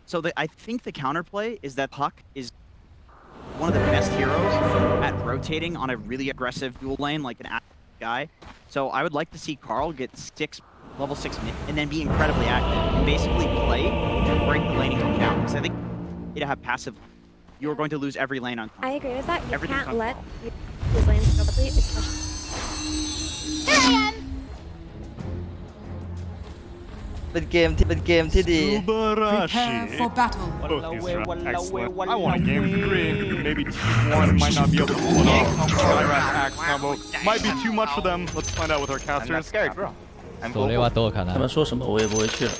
So I think the counterplay is that Puck is one of the best heroes at rotating on a really aggressive dual lane, like an active guy. So I would like to see Carl get level 6 mid and then be incredibly active and basically play to break the laning down. Because I think to have passive, you're going to lose every lane on. I agree with that. You can't let these lanes go quickly, especially.เป็นเกมที่ดี Prepare for battle. Excellent. I want a game for green. Maybe T1 might not be able to pull it off. Axe combo might be too much for them. Let's find out with our casters. Scared, bro. 说雷瓦多可能他。们说什么我也不会去了。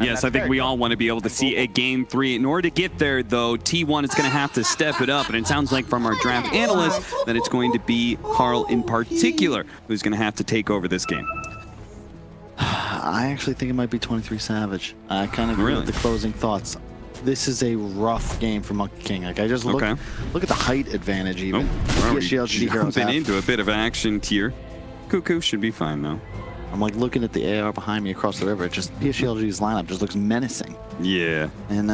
Yes, I think we all want to be able to see a game 3. In order to get there, though, T1 is going to have to step it up. And it sounds like from our draft analyst that it's going to be Carl in particular who's going to have to take over this game. I actually think it might be 23 Savage. I kind of agree with the closing thoughts. This is a rough game for Monkey King. Like I just look at the height advantage even. PSG.LGD heroes been into a bit of action here. Cuckoo should be fine though. I'm like looking at the AR behind me across the river. It just PSG.LGD's lineup just looks menacing. Yeah. And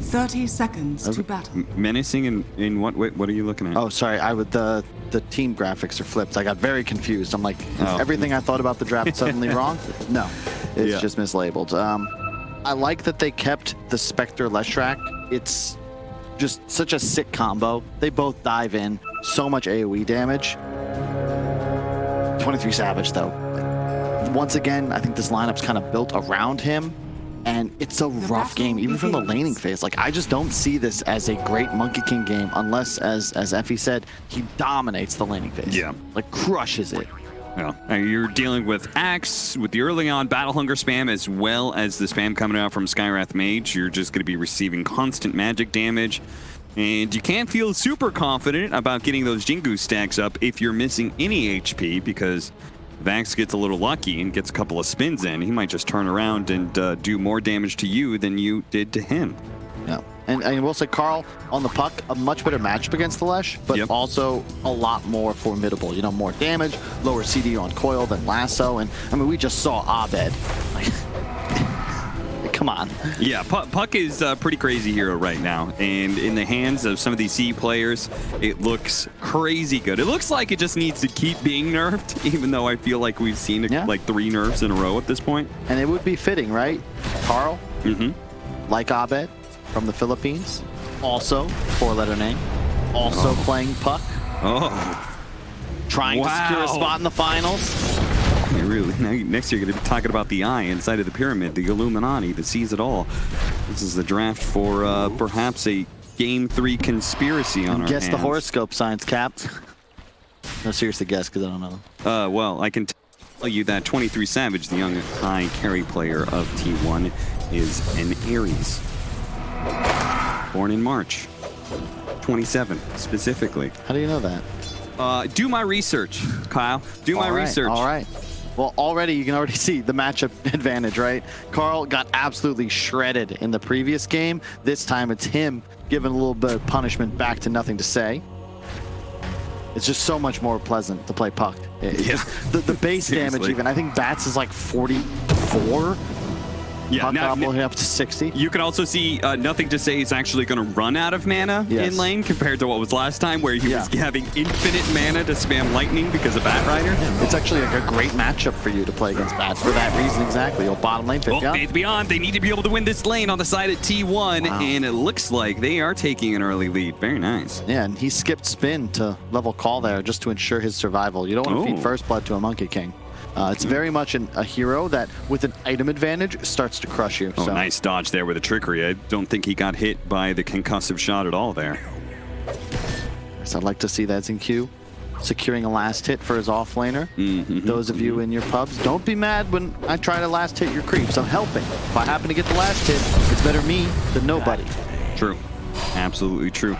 30 seconds to battle. Menacing in what way? What are you looking at? oh, sorry. The team graphics are flipped. I got very confused. I'm like, is everything I thought about the draft suddenly wrong? No, it's just mislabeled. I like that they kept the Spectre Leshrac. It's just such a sick combo. They both dive in, so much AoE damage. 23 Savage though. Once again, I think this lineup's kind of built around him. And it's a rough game, even from the laning phase. Like, I just don't see this as a great Monkey King game unless, as Effie said, he dominates the laning phase. Yeah. Like, crushes it. Yeah. You're dealing with Axe, with the early on Battle Hunger spam, as well as the spam coming out from Skywrath Mage. You're just going to be receiving constant magic damage. And you can't feel super confident about getting those Jingu stacks up if you're missing any HP, because Vax gets a little lucky and gets a couple of spins in. He might just turn around and do more damage to you than you did to him. Yeah. And I will say, Carl, on the Puck, a much better matchup against the Lesh, but also a lot more formidable. You know, more damage, lower CD on Coil than Lasso. And, I mean, we just saw Abed. Like, come on. Yeah, Puck is a pretty crazy hero right now. And in the hands of some of these C players, it looks crazy good. It looks like it just needs to keep being nerfed, even though I feel like we've seen like 3 nerfs in a row at this point. And it would be fitting, right? Carl, like Abed from the Philippines, also 4-letter name, also playing Puck. Trying to secure a spot in the finals. Really, next year you're going to be talking about the eye inside of the pyramid, the Illuminati that sees it all. This is the draft for perhaps a Game 3 conspiracy on our hands. Guess the horoscope signs, Cap. No, seriously, guess, because I don't know. Well, I can tell you that 23 Savage, the young high carry player of T1, is an Aries. Born in March. 27, specifically. How do you know that? Do my research, Kyle. Do my research. All right. Well, already you can already see the matchup advantage, right? Carl got absolutely shredded in the previous game. This time it's him giving a little bit of punishment back to nothing to say. It's just so much more pleasant to play Puck. The base damage even, I think Bats is like 44. Yeah, Puck will hit up to 60. You can also see Nothing to Say is actually going to run out of mana in lane compared to what was last time, where he was having infinite mana to spam lightning because of Bat Rider. It's actually like a great matchup for you to play against Bats for that reason exactly. Your bottom lane pick. Faith Beyond, they need to be able to win this lane on the side at T1, and it looks like they are taking an early lead. Very nice. Yeah, and he skipped spin to level call there just to ensure his survival. You don't want to feed first blood to a Monkey King. It's very much a hero that, with an item advantage, starts to crush you. Oh, nice dodge there with a trickery. I don't think he got hit by the concussive shot at all there. So I'd like to see that Zinq securing a last hit for his offlaner. Those of you in your pubs, don't be mad when I try to last hit your creeps. I'm helping. If I happen to get the last hit, it's better me than nobody. True. Absolutely true.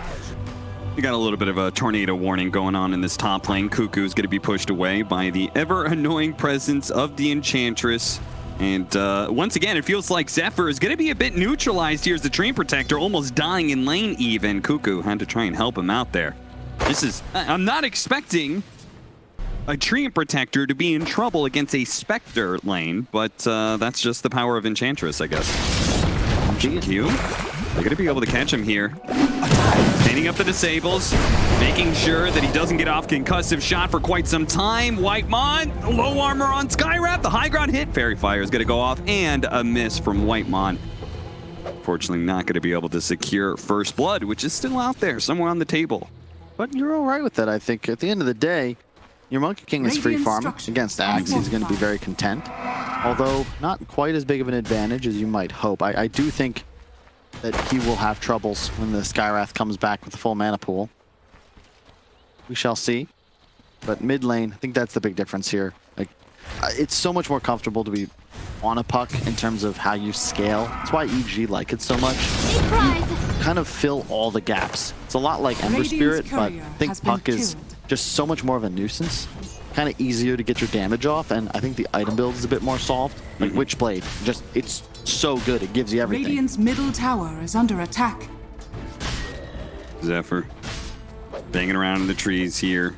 You got a little bit of a tornado warning going on in this top lane. Cuckoo's going to be pushed away by the ever-annoying presence of the Enchantress. And once again, it feels like Zephyr is going to be a bit neutralized here as the Dream Protector, almost dying in lane even. Cuckoo had to try and help him out there. This is... I'm not expecting a Treant Protector to be in trouble against a Spectre lane, but that's just the power of Enchantress, I guess. Q, they're going to be able to catch him here. Painting up the disables, making sure that he doesn't get off concussive shot for quite some time. Whitemon, low armor on Skywrath, the high ground hit. Fairy Fire is going to go off, and a miss from Whitemon. Fortunately, not going to be able to secure first blood, which is still out there somewhere on the table. But you're all right with that, I think. At the end of the day, your Monkey King is free farming against Axe. He's going to be very content. Although, not quite as big of an advantage as you might hope. I do think that he will have troubles when the Skywrath comes back with the full mana pool. We shall see. But mid lane, I think that's the big difference here. Like, it's so much more comfortable to be on a puck in terms of how you scale. That's why EG like it so much. You kind of fill all the gaps. It's a lot like Ember Spirit, but I think puck is just so much more of a nuisance. Kind of easier to get your damage off, and I think the item build is a bit more solved. Like Witchblade, just it's so good. It gives you everything. Radiant's middle tower is under attack. Zephyr banging around in the trees here.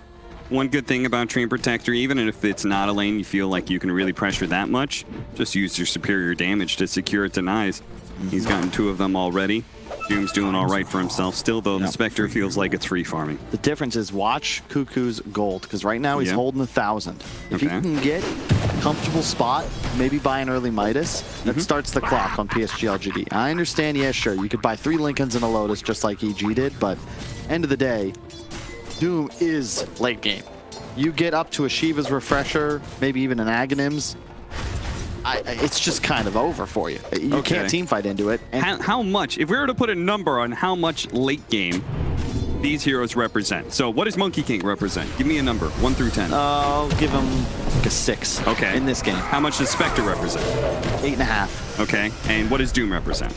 One good thing about Treant Protector, even if it's not a lane you feel like you can really pressure that much, just use your superior damage to secure denies. He's gotten 2 of them already. Doom's doing all right for himself. Still, though, the Spectre feels like it's free farming. The difference is watch Cuckoo's gold, because right now he's holding 1,000. If he can get a comfortable spot, maybe buy an early Midas, that starts the clock on PSG.LGD. I understand, yeah, sure, you could buy 3 Lincolns and a Lotus just like EG did, but end of the day, Doom is late game. You get up to a Shiva's Refresher, maybe even an Aghanim's, it's just kind of over for you. You can't teamfight into it. And how much, if we were to put a number on how much late game these heroes represent. So what does Monkey King represent? Give me a number, 1 through 10. I'll give him like a 6 in this game. How much does Spectre represent? 8.5. Okay, and what does Doom represent?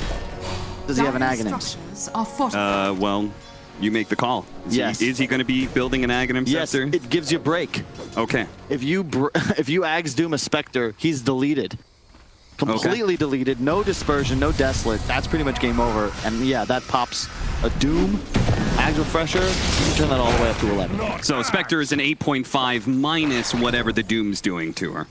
Does he have an Aghanim? Well, you make the call. Is he going to be building an Aghanim Scepter? Yes, it gives you a break. Okay. If you Ags Doom a Spectre, he's deleted. Completely deleted, no dispersion, no desolate. That's pretty much game over. And yeah, that pops a Doom, Ags Refresher, you can turn that all the way up to 11. So Spectre is an 8.5 minus whatever the Doom's doing to her.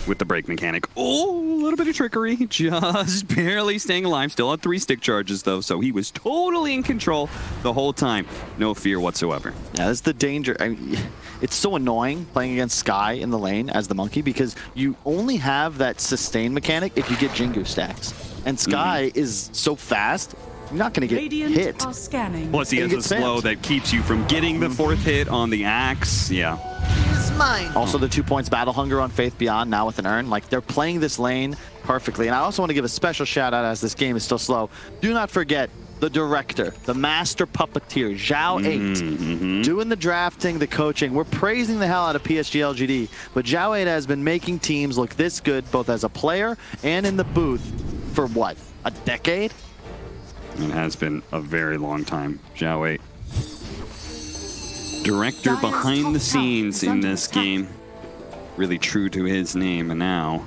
With the break mechanic. Oh, a little bit of trickery. Just barely staying alive. Still had 3 stick charges, though, so he was totally in control the whole time. No fear whatsoever. Yeah, that's the danger. I mean, it's so annoying playing against Sky in the lane as the Monkey because you only have that sustain mechanic if you get Jingu stacks. And Sky is so fast, you're not going to get hit. Plus, he has a slow that keeps you from getting the 4th hit on the Axe. Yeah. Also, the 2 points Battle Hunger on Faith Beyond, now with an Urn. Like, they're playing this lane perfectly. And I also want to give a special shout out as this game is still slow. Do not forget the director, the master puppeteer, Zhao 8, doing the drafting, the coaching. We're praising the hell out of PSG.LGD, but Zhao 8 has been making teams look this good, both as a player and in the booth, for what, a decade? It has been a very long time. Zhao 8. Director behind the scenes in this game. Really true to his name, and now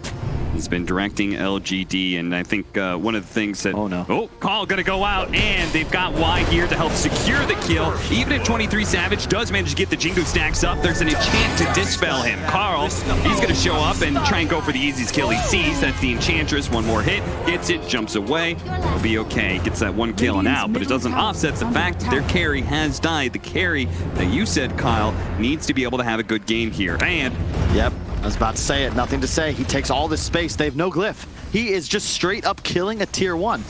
he's been directing LGD, and I think one of the things that... Oh, call gonna go out, and they've got Y here to help secure the kill. Even if 23 Savage does manage to get the Jingu stacks up, there's an enchant to dispel him. Carl, he's gonna show up and try and go for the easiest kill he sees. That's the Enchantress. 1 more hit, gets it, jumps away. He'll be okay, gets that 1 kill and out, but it doesn't offset the fact that their carry has died. The carry that you said, Kyle, needs to be able to have a good game here. And... Yep. I was about to say it, nothing to say. He takes all this space. They have no glyph. He is just straight up killing a tier 1.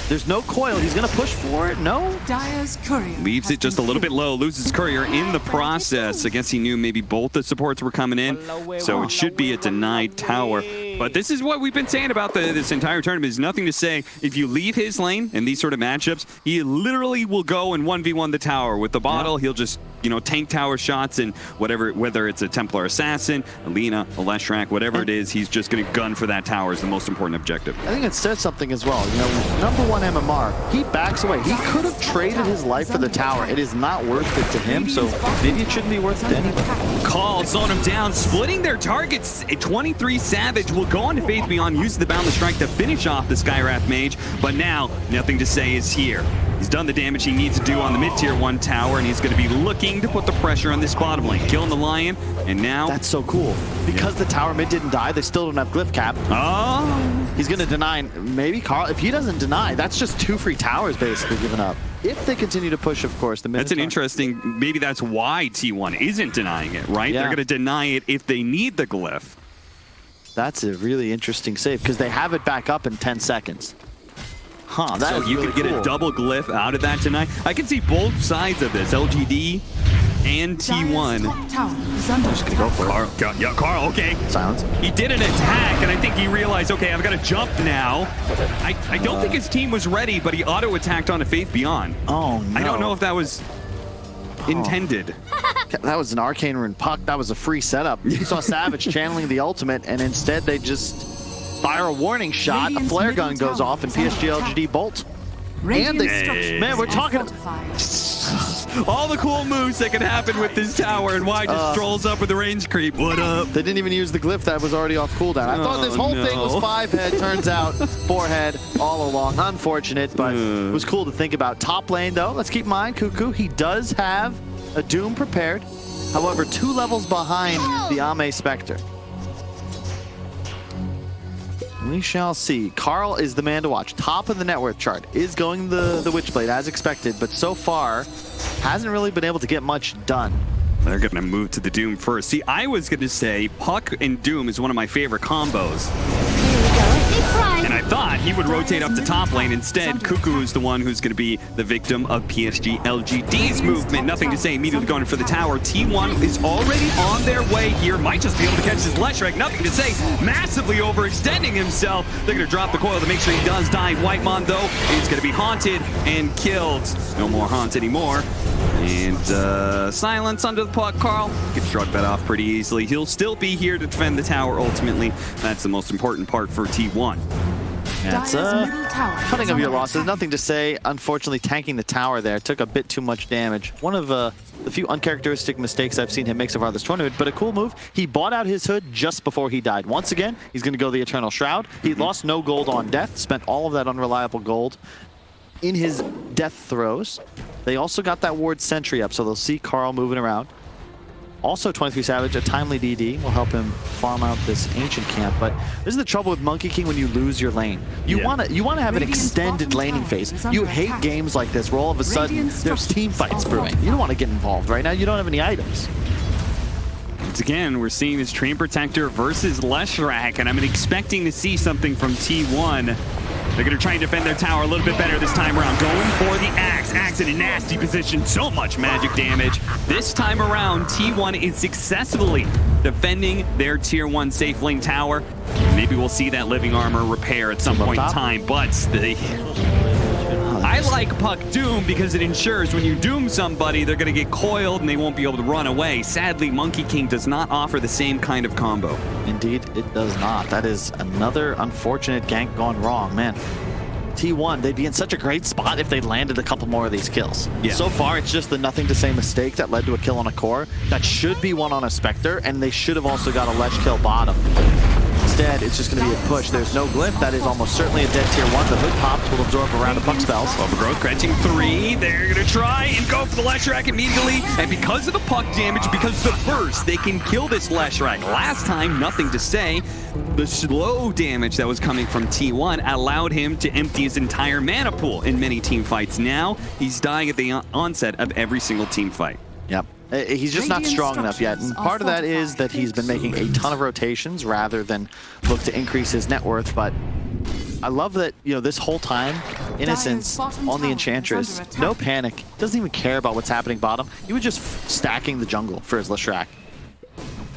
There's no coil. He's going to push for it. No. Dire's courier leaves it just a little bit low. Loses courier in the process. I guess he knew maybe both the supports were coming in. So it should be a denied tower. But this is what we've been saying about this entire tournament. Is nothing to say. If you leave his lane in these sort of matchups, he literally will go and 1v1 the tower. With the bottle, he'll just, you know, tank tower shots and whatever, whether it's a Templar Assassin, Alina, a Leshrac, whatever it is, he's just going to gun for that tower is the most important objective. I think it says something as well. You know, #1 MMR, he backs away. He could have traded his life for the tower. It is not worth it to him, so maybe it shouldn't be worth it to anybody. Call, zone him down, splitting their targets. 23 Savage will go on to Faith Beyond, use the Boundless Strike to finish off the Skywrath Mage, but now nothing to say is here. He's done the damage he needs to do on the mid-tier 1 tower, and he's going to be looking to put the pressure on this bottom lane. Killing the Lion, and now... That's so cool. Because the tower mid didn't die, they still don't have glyph cap. Oh! He's going to deny, maybe Carl, if he doesn't deny, that's just 2 free towers basically given up. If they continue to push, of course, the mid. That's an interesting, maybe that's why T1 isn't denying it, right? Yeah. They're going to deny it if they need the glyph. That's a really interesting save because they have it back up in 10 seconds. Huh, that So is you really could get cool. a double glyph out of that tonight. I can see both sides of this, LGD and Dire's T1. top tower is under attack. Go for it. Carl, okay. Silence. He did an attack, and I think he realized, okay, I've got to jump now. I don't think his team was ready, but he auto-attacked on a Faith Beyond. Oh, no. I don't know if that was intended. That was an Arcane Rune puck. That was a free setup. You saw Savage channeling the ultimate, and instead they just fire a warning shot. Radiant's a flare middle gun goes tower off, and is under PSG.LGD bolt. Radiant they- structures Man, we're are talking- fortified. All the cool moves that can happen with this tower, and why just strolls up with the range creep. What up? They didn't even use the glyph that was already off cooldown. I thought this Oh, whole thing was no. 5 head. Turns out 4 head all along. Unfortunate, but it was cool to think about. Top lane, though, let's keep in mind, Cuckoo, he does have a Doom prepared. However, 2 levels behind the Ame Spectre. We shall see. Carl is the man to watch. Top of the net worth chart is going the Witchblade as expected, but so far hasn't really been able to get much done. They're going to move to the Doom first. See, I was going to say Puck and Doom is one of my favorite combos. And I thought he would rotate up to top lane. Instead, Cuckoo is the one who's going to be the victim of PSG.LGD's movement. Nothing to say, immediately going for the tower. T1 is already on their way here. Might just be able to catch his Leshrac. Nothing to say, massively overextending himself. They're going to drop the coil to make sure he does die. Whitemon, though, is going to be haunted and killed. No more haunt anymore. And silence under the puck. Carl can shrug that off pretty easily. He'll still be here to defend the tower ultimately. That's the most important part for T1. That's Dire's middle tower cutting is of your under losses. attack. Nothing to say. Unfortunately, tanking the tower there took a bit too much damage. One of the few uncharacteristic mistakes I've seen him make so far this tournament, but a cool move. He bought out his hood just before he died. Once again, he's going to go the Eternal Shroud. He lost no gold on death, spent all of that unreliable gold in his death throws. They also got that ward sentry up, so they'll see Carl moving around. Also, 23 Savage, a timely DD will help him farm out this ancient camp. But this is the trouble with Monkey King when you lose your lane. You want to have an Radiant's extended bottom laning tower phase. is under You hate attack. games like this where all of a sudden Radiant's there's team structures fights are brewing. You don't want to get involved right now. You don't have any items. Once again, we're seeing this Train Protector versus Leshrac, and I'm expecting to see something from T1. They're going to try and defend their tower a little bit better this time around. Going for the Axe. Axe in a nasty position. So much magic damage. This time around, T1 is successfully defending their Tier 1 safe lane tower. Maybe we'll see that living armor repair at some point in time, but I like Puck Doom because it ensures when you doom somebody, they're going to get coiled and they won't be able to run away. Sadly, Monkey King does not offer the same kind of combo. Indeed, it does not. That is another unfortunate gank gone wrong, man. T1, they'd be in such a great spot if they landed a couple more of these kills. Yeah. So far, it's just the nothing to say mistake that led to a kill on a core. That should be one on a Spectre, and they should have also got a Lech kill bottom. Instead, it's just going to be a push. There's no glyph. That is almost certainly a dead Tier 1. The hood popped will absorb a round of puck spells. Overgrowth catching 3. They're going to try and go for the Leshrac immediately. And because of the puck damage, because of the burst, they can kill this Leshrac. Last time, nothing to say. The slow damage that was coming from T1 allowed him to empty his entire mana pool in many team fights. Now, he's dying at the onset of every single team fight. Yep. He's just not strong enough yet, and part of that is that he's been making a ton of rotations rather than look to increase his net worth, but I love that, you know, this whole time, Innocence on the Enchantress, no panic, doesn't even care about what's happening bottom. He was just stacking the jungle for his Leshrac.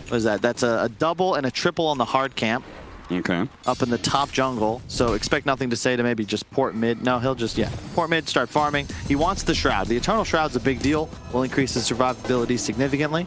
What is that? That's a double and a triple on the hard camp. Okay. Up in the top jungle, so expect nothing to say to maybe just port mid. No, he'll just, port mid, start farming. He wants the Shroud. The Eternal Shroud's a big deal. Will increase his survivability significantly.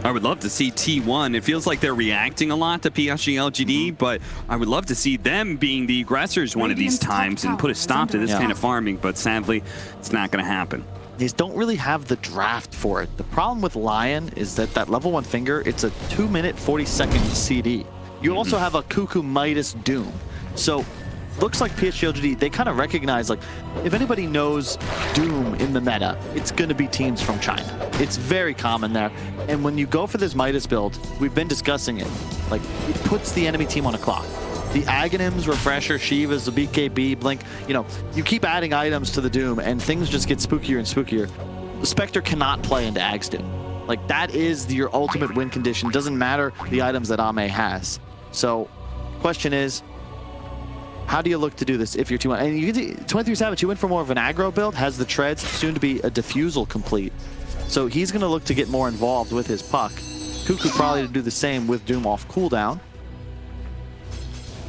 I would love to see T1. It feels like they're reacting a lot to PSG.LGD, but I would love to see them being the aggressors one of these times and put a stop to this kind of farming, but sadly, it's not going to happen. They don't really have the draft for it. The problem with Lion is that level 1 finger, it's a 2-minute, 40-second CD. You also have a Cuckoo Midas Doom. So looks like PSG.LGD, they kind of recognize, like, if anybody knows Doom in the meta, it's going to be teams from China. It's very common there. And when you go for this Midas build, we've been discussing it, like, it puts the enemy team on a clock. The Aghanims, Refresher, Shivas, the BKB, Blink, you know, you keep adding items to the Doom and things just get spookier and spookier. The Spectre cannot play into Ag's Doom. Like, that is your ultimate win condition. Doesn't matter the items that Ame has. So, question is, how do you look to do this if you're 2-1? And you can see 23 Savage, he went for more of an aggro build, has the treads, soon to be a diffusal complete. So he's going to look to get more involved with his puck. Cuckoo probably to do the same with Doom off cooldown.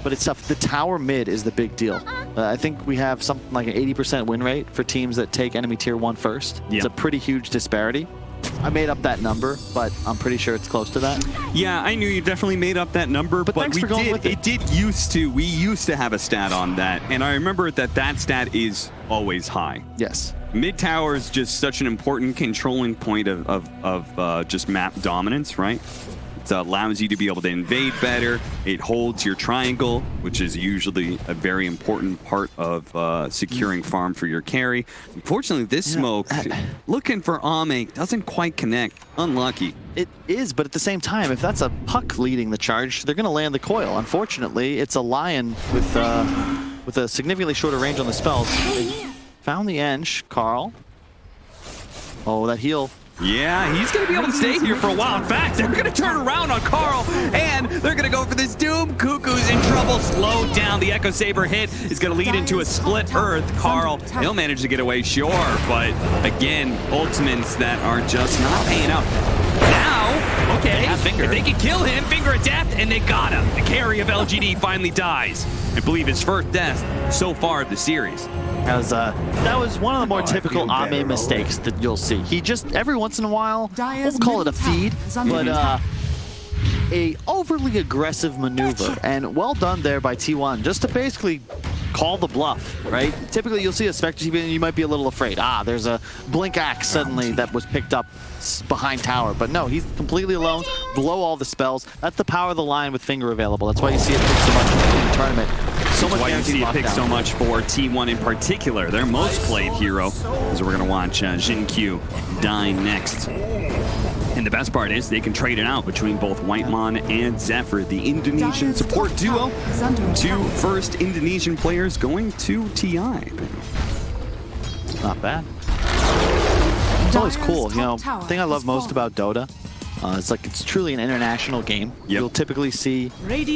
But it's tough. The tower mid is the big deal. I think we have something like an 80% win rate for teams that take enemy tier 1 first. Yep. It's a pretty huge disparity. I made up that number, but I'm pretty sure it's close to that. Yeah, I knew you definitely made up that number, but thanks for going with it. We used to have a stat on that, and I remember that stat is always high. Yes. Mid tower is just such an important controlling point of just map dominance, right? It allows you to be able to invade better. It holds your triangle, which is usually a very important part of securing farm for your carry. Unfortunately, this smoke, looking for Ame, doesn't quite connect. Unlucky. It is, but at the same time, if that's a puck leading the charge, they're going to land the coil. Unfortunately, it's a lion with a significantly shorter range on the spells. They found the Ench, Carl. Oh, that heal. Yeah, he's going to be able to stay here for a while. In fact, they're going to turn around on Carl, and they're going to go for this Doom. Cuckoo's in trouble. Slowed down. The Echo Saber hit is going to lead into a split Earth. Carl, he'll manage to get away, sure, but again, ultimates that are just not paying out. Now, okay, if they can kill him, Finger of Death, and they got him. The carry of LGD finally dies. I believe his first death so far of the series. That was one of the more typical Ame mistakes that you'll see. He just, every once in a while, we'll call it a feed, but a overly aggressive maneuver. And well done there by T1, just to basically call the bluff, right? Typically, you'll see a Spectre TV and you might be a little afraid. There's a Blink Axe suddenly that was picked up behind tower. But no, he's completely alone, blow all the spells. That's the power of the line with Finger available. That's why you see it pick so much in the tournament. So much why you see it pick so much for T1 in particular, their most played hero. As we're going to watch Jin Q die next. And the best part is they can trade it out between both Whitemon and Zephyr, the Indonesian support duo. 2 first Indonesian players going to TI. Not bad. It's always cool, you know. The thing I love most about Dota, it's like it's truly an international game. Yep. You'll typically see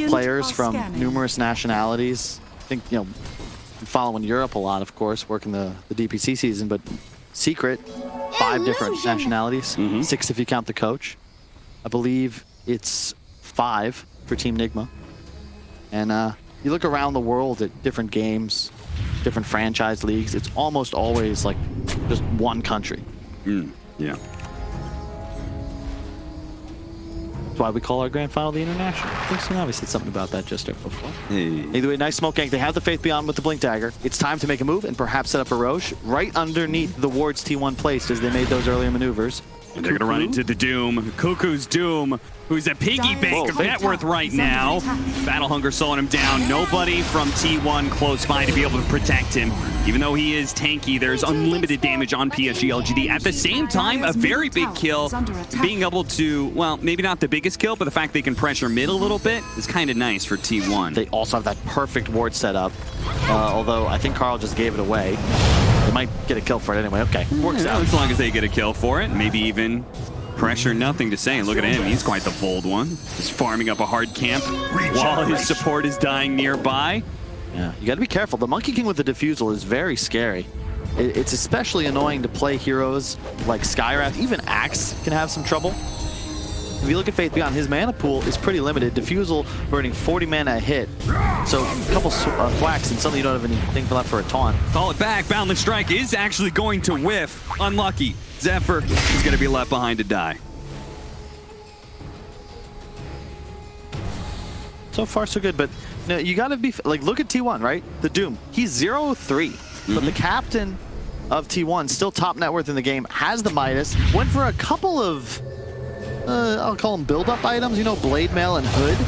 players from numerous nationalities. I think, you know, I'm following Europe a lot, of course, working the DPC season, but Secret, 5 different nationalities, 6 if you count the coach. I believe it's 5 for Team Nigma. And you look around the world at different games, different franchise leagues, it's almost always like just one country. Yeah. That's why we call our grand final the International. I think Tsunami said something about that just there before. Hey. Either way, nice smoke gank. They have the Faith Beyond with the Blink Dagger. It's time to make a move and perhaps set up a Roche right underneath the wards T1 placed as they made those earlier maneuvers. And they're going to run into the Doom. Cuckoo's Doom, who's a piggy bank of net worth right now. Battle Hunger slowing him down. Nobody from T1 close by to be able to protect him. Even though he is tanky, there's unlimited damage on PSG.LGD. At the same time, a very big kill. Being able to, well, maybe not the biggest kill, but the fact they can pressure mid a little bit is kind of nice for T1. They also have that perfect ward setup. Although I think Carl just gave it away. They might get a kill for it anyway. Okay, works out. As long as they get a kill for it, maybe even pressure, nothing to say. Look at him, he's quite the bold one. Just farming up a hard camp while his support is dying nearby. Yeah, you gotta be careful. The Monkey King with the Diffusal is very scary. It's especially annoying to play heroes like Skywrath. Even Axe can have some trouble. If you look at Faith Beyond, his mana pool is pretty limited. Diffusal burning 40 mana a hit. So a couple thwacks and suddenly you don't have anything left for a taunt. Call it back. Boundless Strike is actually going to whiff. Unlucky. Zephyr is going to be left behind to die. So far, so good. But you know, you got to be like, look at T1, right? The Doom. He's 0-3, but the captain of T1, still top net worth in the game, has the Midas. Went for a couple of I'll call them build-up items, you know, Blade Mail and Hood.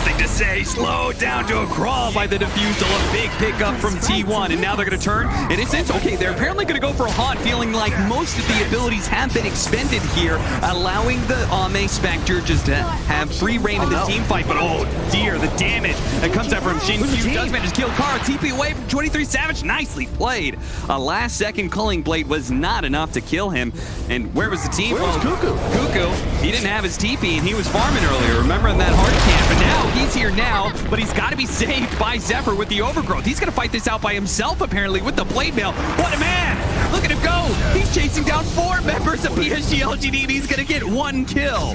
Nothing to say. Slowed down to a crawl by the defusal. A big pickup from T1, and now they're going to turn. And it's okay. They're apparently going to go for a haunt, feeling like most of the abilities have been expended here, allowing the Ame Spectre just to have free reign in the team fight. But oh dear, the damage that comes out from Shin-Q does manage to kill Kara. TP away from 23 Savage. Nicely played. A last-second Culling Blade was not enough to kill him. And where was the team? Where was Cuckoo? Cuckoo, he didn't have his TP, and he was farming earlier. Remember in that hard camp? And now he's here now, but he's got to be saved by Zephyr with the overgrowth. He's going to fight this out by himself, apparently, with the blade mail. What a man! Look at him go! He's chasing down 4 members of PSG.LGD, and he's going to get 1 kill.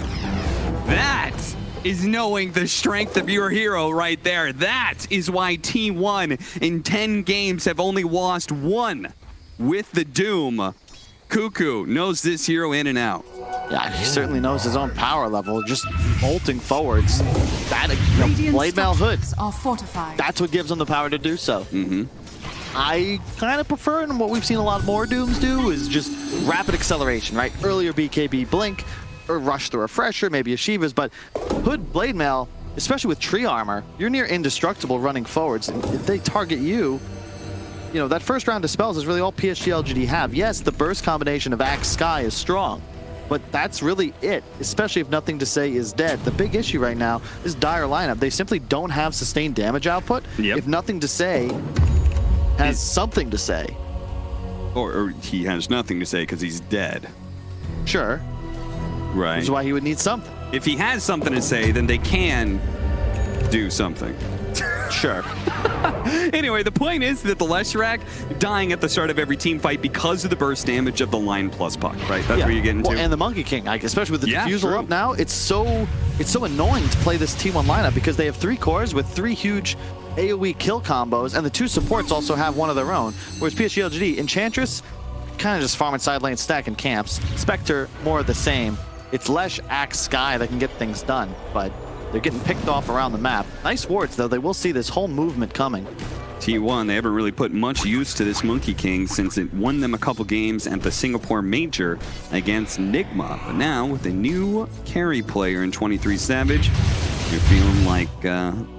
That is knowing the strength of your hero right there. That is why T1 in 10 games have only lost 1 with the Doom. Cuckoo knows this hero in and out. Yeah, he certainly knows his own power level. Just bolting forwards. That blade mail hood. Are fortified. That's what gives him the power to do so. I kind of prefer, and what we've seen a lot more Dooms do, is just rapid acceleration, right? Earlier BKB blink, or rush the refresher, maybe a Shiva's, but hood blade mail, especially with tree armor, you're near indestructible running forwards. If they target you, you know, that first round of spells is really all PSG.LGD have. Yes, the burst combination of Axe Sky is strong, but that's really it, especially if Nothing to Say is dead. The big issue right now is dire lineup. They simply don't have sustained damage output. If Nothing to Say has something to say. Or he has nothing to say because he's dead. Sure. Right. Which is why he would need something. If he has something to say, then they can do something. Sure. Anyway, the point is that the Leshrac dying at the start of every team fight because of the burst damage of the line plus puck, right? That's where you're getting to. Well, and the Monkey King, like, especially with the diffusal true. up now, it's so annoying to play this T1 lineup because they have 3 cores with 3 huge AoE kill combos, and the 2 supports also have one of their own. Whereas PSG.LGD, Enchantress, kind of just farming side lane, stacking camps. Spectre, more of the same. It's Lesh, Axe, Sky that can get things done, but they're getting picked off around the map. Nice wards, though. They will see this whole movement coming. T1, they haven't really put much use to this Monkey King since it won them a couple games at the Singapore Major against Nigma. But now, with a new carry player in 23 Savage, you're feeling like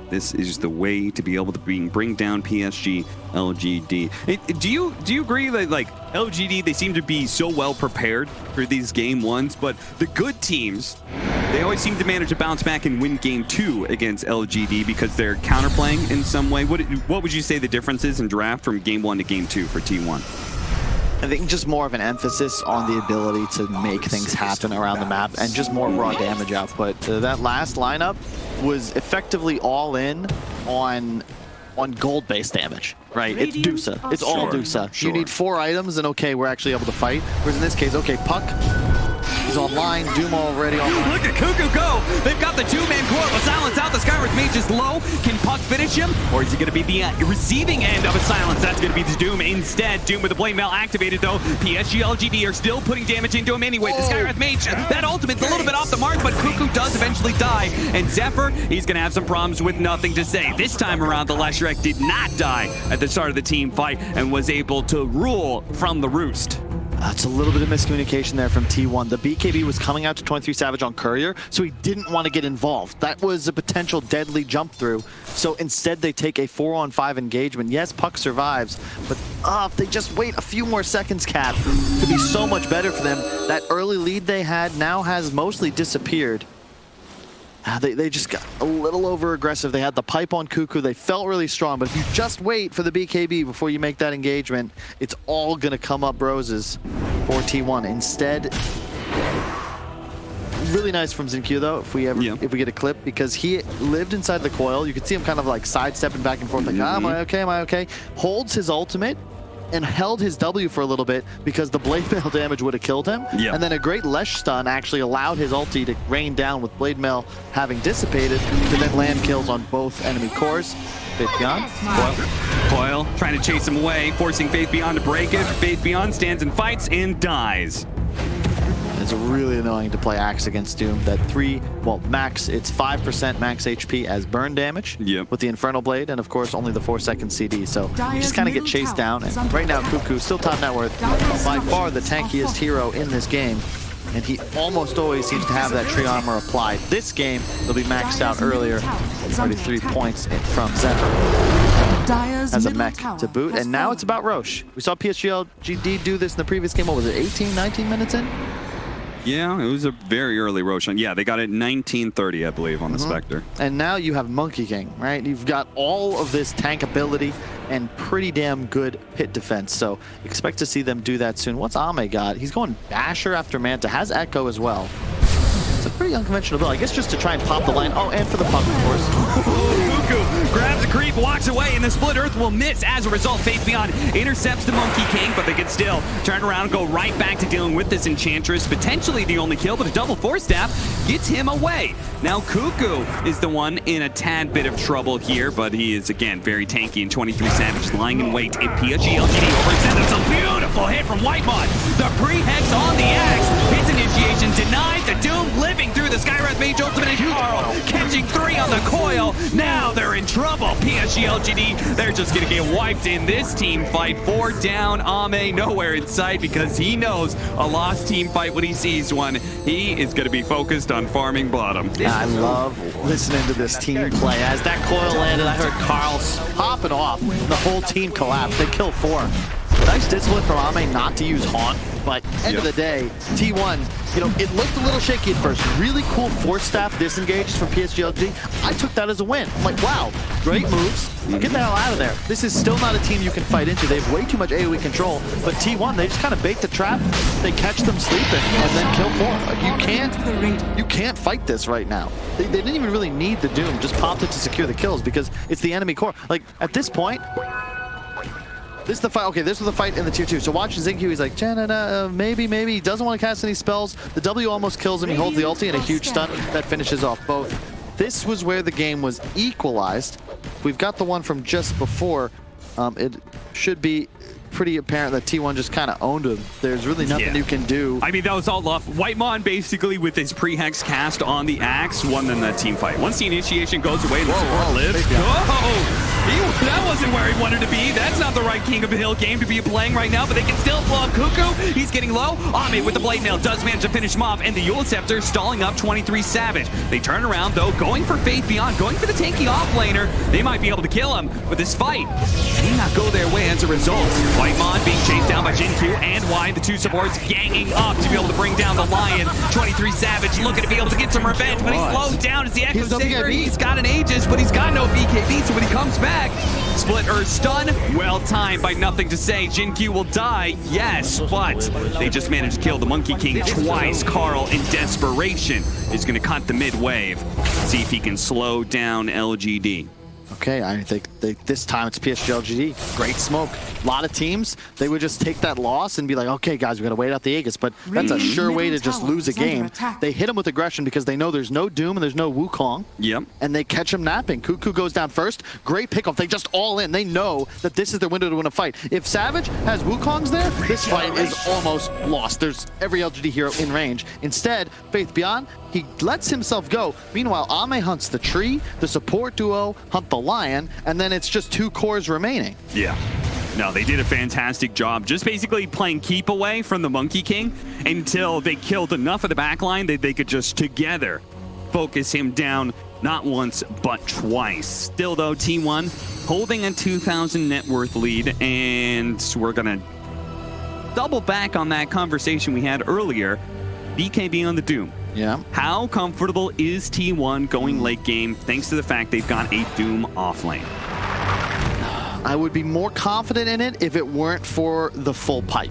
this is the way to be able to bring down PSG.LGD. Do you agree that, like, LGD, they seem to be so well prepared for these game 1s, but the good teams, they always seem to manage to bounce back and win game 2 against LGD because they're counterplaying in some way? What would you say the difference is in draft from game 1 to game 2 for T1? I think just more of an emphasis on the ability to make things happen around the map and just more raw damage output. That last lineup was effectively all in on gold-based damage, right? It's Dusa. It's all Dusa. You need 4 items and okay, we're actually able to fight. Whereas in this case, okay, Puck is online, Doom already online. Look at Cuckoo go! They've got the 2-man core. Will silence out. The Skyward Mage is low. Can Puck finish him? Or is he going to be the receiving end of a silence? That's going to be the Doom instead. Doom with the blade mail activated, though. PSG.LGD are still putting damage into him anyway. The Skywrath Mage, that ultimate's a little bit off the mark, but Cuckoo does eventually die. And Zephyr, he's going to have some problems with Nothing to Say. This time around, the Leshrac did not die at the start of the team fight and was able to rule from the roost. That's a little bit of miscommunication there from T1. The BKB was coming out to 23 Savage on Courier, so he didn't want to get involved. That was a potential deadly jump through. So instead they take a 4-on-5 engagement. Yes, Puck survives, but if they just wait a few more seconds, Cap, it could be so much better for them. That early lead they had now has mostly disappeared. They just got a little over-aggressive. They had the pipe on Cuckoo. They felt really strong, but if you just wait for the BKB before you make that engagement, it's all going to come up roses for T1. Instead, really nice from Xinq, though, if we get a clip, because he lived inside the coil. You could see him kind of like sidestepping back and forth, like, am I okay, am I okay? Holds his ultimate and held his W for a little bit because the blade mail damage would have killed him. And then a great Lesh stun actually allowed his ulti to rain down with blade mail having dissipated to then land kills on both enemy cores. Faith Beyond. Coil trying to chase him away, forcing Faith Beyond to break it. Faith Beyond stands and fights and dies. It's really annoying to play Axe against Doom. That max, it's 5% max HP as burn damage with the Infernal Blade, and of course only the 4-second CD. So you just kind of get chased down. And right now, Cuckoo, still top net worth, by far the tankiest hero in this game. and he almost always seems to have that tree armor applied. This game, it'll be maxed out earlier. 33 points from Zephyr. As a mech to boot, and now it's about Roche. We saw PSG.LGD do this in the previous game. What was it, 18, 19 minutes in? Yeah, it was a very early Roshan. Yeah, they got it 19:30, I believe, on the Spectre. And now you have Monkey King, right? You've got all of this tank ability and pretty damn good pit defense. So expect to see them do that soon. What's Ame got? He's going Basher after Manta, has Echo as well. It's a pretty unconventional build, I guess, just to try and pop the line. Oh, and for the pump, of course. Cuckoo grabs a creep, walks away, and the Split Earth will miss. As a result, Faith Beyond intercepts the Monkey King, but they can still turn around and go right back to dealing with this Enchantress. Potentially the only kill, but a double Force Staff gets him away. Now Cuckoo is the one in a tad bit of trouble here, but he is, again, very tanky, and 23 Savage lying in wait. And PSG.LGD overextended. It's a beautiful hit from Whitemon. The pre-hex on the axe. His initiation denied. The Doom living through the Skywrath Mage ultimate, and Carl catching 3 on the coil. Now they're in trouble. PSG.LGD, they're just going to get wiped in this team fight. 4 down. Ame nowhere in sight because he knows a lost team fight when he sees one. He is going to be focused on farming bottom. I love listening to this team play. As that coil landed, I heard Carl popping off. The whole team collapsed. They killed 4. Nice discipline from Ame not to use Haunt, but end of the day, T1, you know, it looked a little shaky at first. Really cool Force Staff disengages from PSG.LGD. I took that as a win. I'm like, wow, great moves. Get the hell out of there. This is still not a team you can fight into. They have way too much AoE control, but T1, they just kind of bait the trap. They catch them sleeping and then kill 4. Like, you can't fight this right now. They didn't even really need the Doom, just popped it to secure the kills because it's the enemy core. Like, at this point, this is the fight. Okay, this was the fight in the tier 2. So watch Xingqiu. He's like, maybe. He doesn't want to cast any spells. The W almost kills him. He holds the ulti and a huge stun that finishes off both. This was where the game was equalized. We've got the one from just before. It should be pretty apparent that T1 just kind of owned him. There's really nothing you can do. I mean, that was all love. Whitemon basically with his pre-hex cast on the axe won them that team fight. Once the initiation goes away, the support lives. That wasn't where he wanted to be. That's not the right King of the Hill game to be playing right now, but they can still blow up Cuckoo. He's getting low. Ame with the Blade Mail does manage to finish him off, and the Yule Scepter stalling up 23 Savage. They turn around, though, going for Faith Beyond, going for the tanky offlaner. They might be able to kill him, but this fight may not go their way as a result. Whitemon being chased down by Xingqiu and Y, the 2 supports ganging up to be able to bring down the Lion. 23 Savage looking to be able to get some revenge, but he's slowed down as the Echo Saber. He's got an Aegis, but he's got no BKB, so when he comes back, Split Earth stun, well timed by nothing to say. Xingqiu will die, yes, but they just managed to kill the Monkey King twice. Carl, in desperation, is going to cut the mid wave. See if he can slow down LGD. Okay, I think this time it's PSG.LGD. Great smoke. A lot of teams, they would just take that loss and be like, okay, guys, we got to wait out the Aegis, but that's a sure way to just lose a game. They hit him with aggression because they know there's no Doom and there's no Wukong. Yep. And they catch him napping. Cuckoo goes down first. Great pickoff. They just all in. They know that this is their window to win a fight. If Savage has Wukongs there, this fight is almost lost. There's every LGD hero in range. Instead, Faith Beyond, he lets himself go. Meanwhile, Ame hunts the tree, the support duo hunt the Lion, and then it's just 2 cores remaining. Yeah. No, they did a fantastic job just basically playing keep away from the Monkey King until they killed enough of the backline that they could just together focus him down not once but twice. Still though, T1 holding a 2,000 net worth lead, and we're gonna double back on that conversation we had earlier. BKB on the Doom. Yeah. How comfortable is T1 going late game thanks to the fact they've got a Doom offlane? I would be more confident in it if it weren't for the full pipe.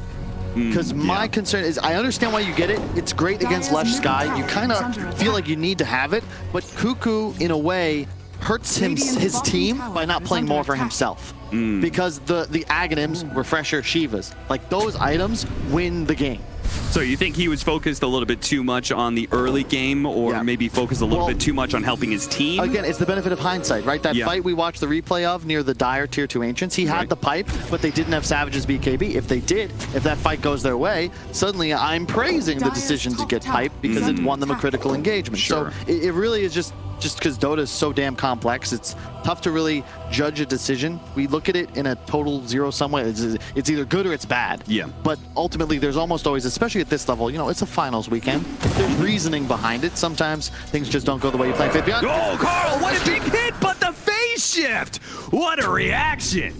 Because my concern is, I understand why you get it. It's great against Leshrac. You kind of feel like you need to have it, but Cuckoo, in a way, hurts his team by not playing more for himself. Because the Aghanims, Refresher, Shivas, like those items win the game. So you think he was focused a little bit too much on the early game, or maybe focused a little bit too much on helping his team? Again, it's the benefit of hindsight, right? That fight we watched the replay of near the Dire Tier 2 Ancients, he had the pipe, but they didn't have Savage's BKB. If they did, if that fight goes their way, suddenly I'm praising the decision to get pipe because it won them a critical engagement. So it really is just just because Dota is so damn complex, it's tough to really judge a decision. We look at it in a total zero-sum way. It's either good or it's bad. Yeah. But ultimately, there's almost always, especially at this level, you know, it's a finals weekend. There's reasoning behind it. Sometimes things just don't go the way you plan. Faith Beyond. Oh, Carl, what a big hit, but the phase shift! What a reaction!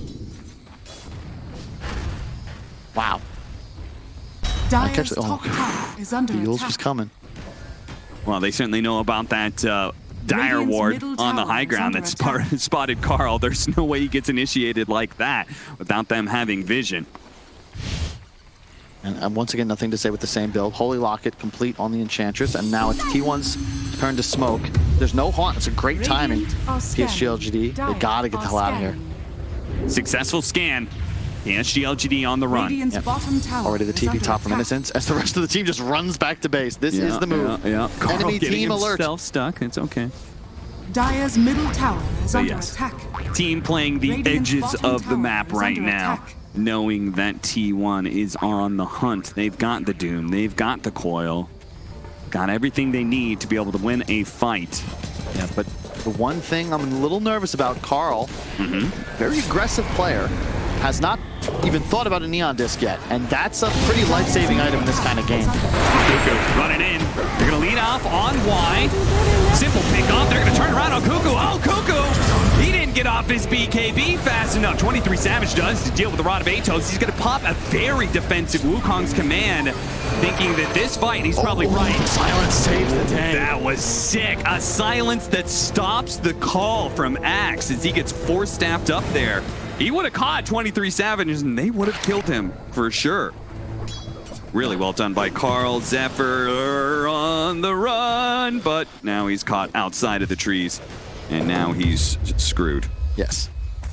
Wow. Dire's Oh, top tower is under the Eagles attack. was coming. Well, they certainly know about that dire Radiant's ward middle on the tower high is ground under that spotted Carl. There's no way he gets initiated like that without them having vision. And once again, nothing to say with the same build. Holy Locket complete on the Enchantress, and now it's T1's turn to smoke. There's no haunt. It's a great timing. Radiant are scanning. PSG.LGD, they gotta get the hell out of here. Successful scan. PSG.LGD on the run. Radiant's bottom tower Already the is TP under top from attack. Innocence, as the rest of the team just runs back to base. This is the move. Yeah. Carl Enemy getting team alert. himself stuck. It's okay. Dire's middle tower is So under yes. attack. Team playing the Radiant's edges bottom of the tower map is right under now, attack. knowing that T1 is on the hunt. They've got the Doom, they've got the Coil, got everything they need to be able to win a fight. Yeah, but the one thing I'm a little nervous about, Carl, very aggressive player, has not even thought about a Neon Disc yet, and that's a pretty life-saving item in this kind of game. Cuckoo running in. They're going to lead off on Y. Simple pick off. They're going to turn around on Cuckoo. Oh, Cuckoo! He didn't get off his BKB fast enough. 23 Savage does to deal with the Rod of Atos. He's going to pop a very defensive Wukong's command, thinking that this fight, he's probably right. Silence saves the day. That was sick. A silence that stops the call from Axe as he gets force-staffed up there. He would have caught 23 Savages and they would have killed him for sure. Really well done by Carl. Zephyr on the run, but now he's caught outside of the trees and now he's screwed. Yes.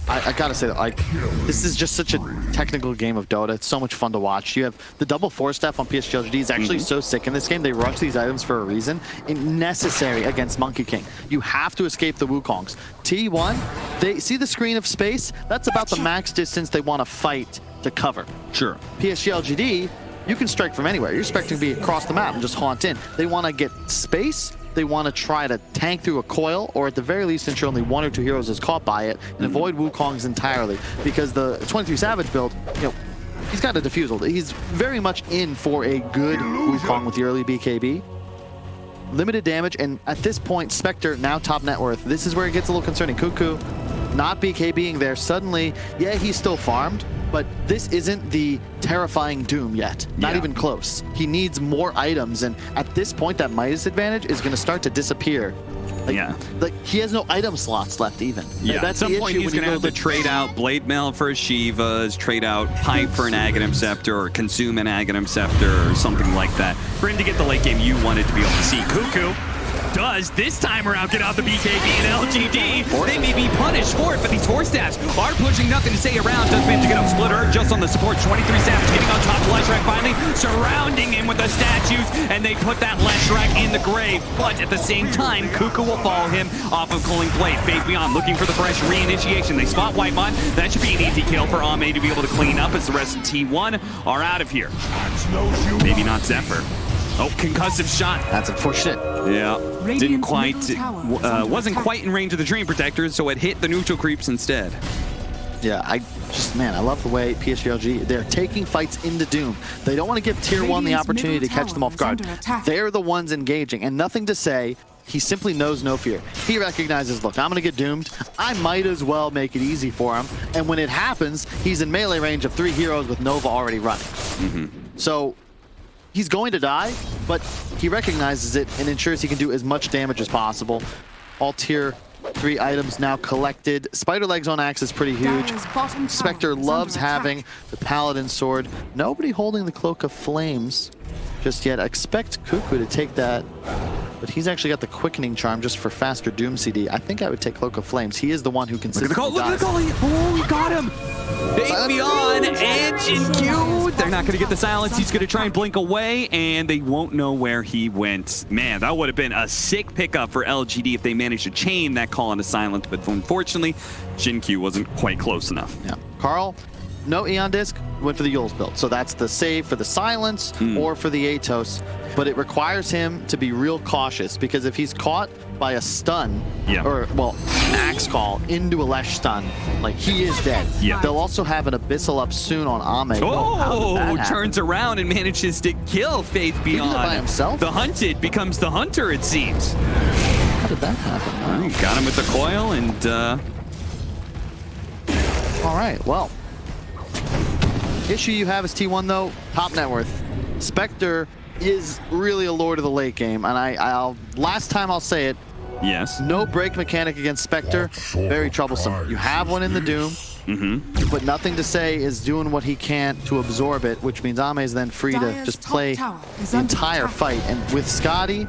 I gotta say that, like, this is just such a technical game of Dota. It's so much fun to watch. You have the double force staff on PSG.LGD is actually so sick in this game. They rush these items for a reason. And necessary against Monkey King. You have to escape the Wukongs. T1, they see the screen of space. That's about the max distance they want to fight to cover. Sure. PSG.LGD, you can strike from anywhere. You're expecting to be across the map and just haunt in. They want to get space. They want to try to tank through a coil, or at the very least ensure only 1 or 2 heroes is caught by it, and avoid Wukongs entirely. Because the 23 Savage build, you know, he's got a defusal. He's very much in for a good Wukong with the early BKB. Limited damage, and at this point, Spectre, now top net worth. This is where it gets a little concerning. Cuckoo, not BKBing there. Suddenly, yeah, he's still farmed, but this isn't the terrifying Doom yet. Not even close. He needs more items, and at this point, that Midas advantage is going to start to disappear. Like, he has no item slots left even. Yeah, That's at some the point issue he's when going to you have to trade out Blade Mail for a Shivas, trade out Pipe for an Aghanim Scepter, or consume an Aghanim Scepter, or something like that. For him to get the late game you wanted to be able to see. Cuckoo does this time around get out the BKB and LGD. They may be punished for it, but these force staffs are pushing nothing to say around. Does manage to get up Splitter just on the support. 23 Savage getting on top of Leshrac finally, surrounding him with the statues, and they put that Leshrac in the grave. But at the same time, Cuckoo will follow him off of Culling Blade. Faith Beyond looking for the fresh reinitiation. They spot Whitemon. That should be an easy kill for Ame to be able to clean up as the rest of T1 are out of here. Maybe not Zephyr. Oh, concussive shot. That's unfortunate. Yeah, didn't Radiant's quite, middle tower is under wasn't attack. quite in range of the Dream Protectors, so it hit the neutral creeps instead. Yeah, I love the way PSG.LGD, they're taking fights into Doom. They don't want to give Tier 1 the Radiant's opportunity to middle catch them tower off is guard. under attack. They're the ones engaging, and nothing to say. He simply knows no fear. He recognizes, look, I'm going to get doomed. I might as well make it easy for him. And when it happens, he's in melee range of 3 heroes with Nova already running. So he's going to die, but he recognizes it and ensures he can do as much damage as possible. All Tier 3 items now collected. Spider Legs on Axe is pretty huge. Dire's bottom tower Spectre is loves under attack. having the Paladin Sword. Nobody holding the Cloak of Flames just yet. I expect Cuckoo to take that, but he's actually got the Quickening Charm just for faster Doom CD. I think I would take Cloak of Flames. He is the one who Look at the consistently goal, look at dies. the goal. Oh, he got him. Faith Beyond and Jinq. They're not going to get the silence. He's going to try and blink away, and they won't know where he went. Man, that would have been a sick pickup for LGD if they managed to chain that call into silence, but unfortunately, Jinq wasn't quite close enough. Yeah. Carl, no Eon Disc, went for the Yule's build. So that's the save for the silence or for the Atos. But it requires him to be real cautious, because if he's caught by a stun, Yeah. or, well, an axe call into a Lesh stun, like, he is dead. Yeah. They'll also have an Abyssal up soon on Ame. Well, how did that happen? Turns around and manages to kill Faith He did it Beyond. by himself? The hunted becomes the hunter, it seems. How did that happen? Well, got him with the coil, and All right, well. Issue you have is T1, though, top net worth. Spectre is really a lord of the late game, and I'll last time I'll say it, yes. no break mechanic against Spectre, very troublesome. You have one in the Doom, but nothing to say is doing what he can to absorb it, which means Ame is then free to Dire's just top play tower is the under entire attack. fight. And with Scotty,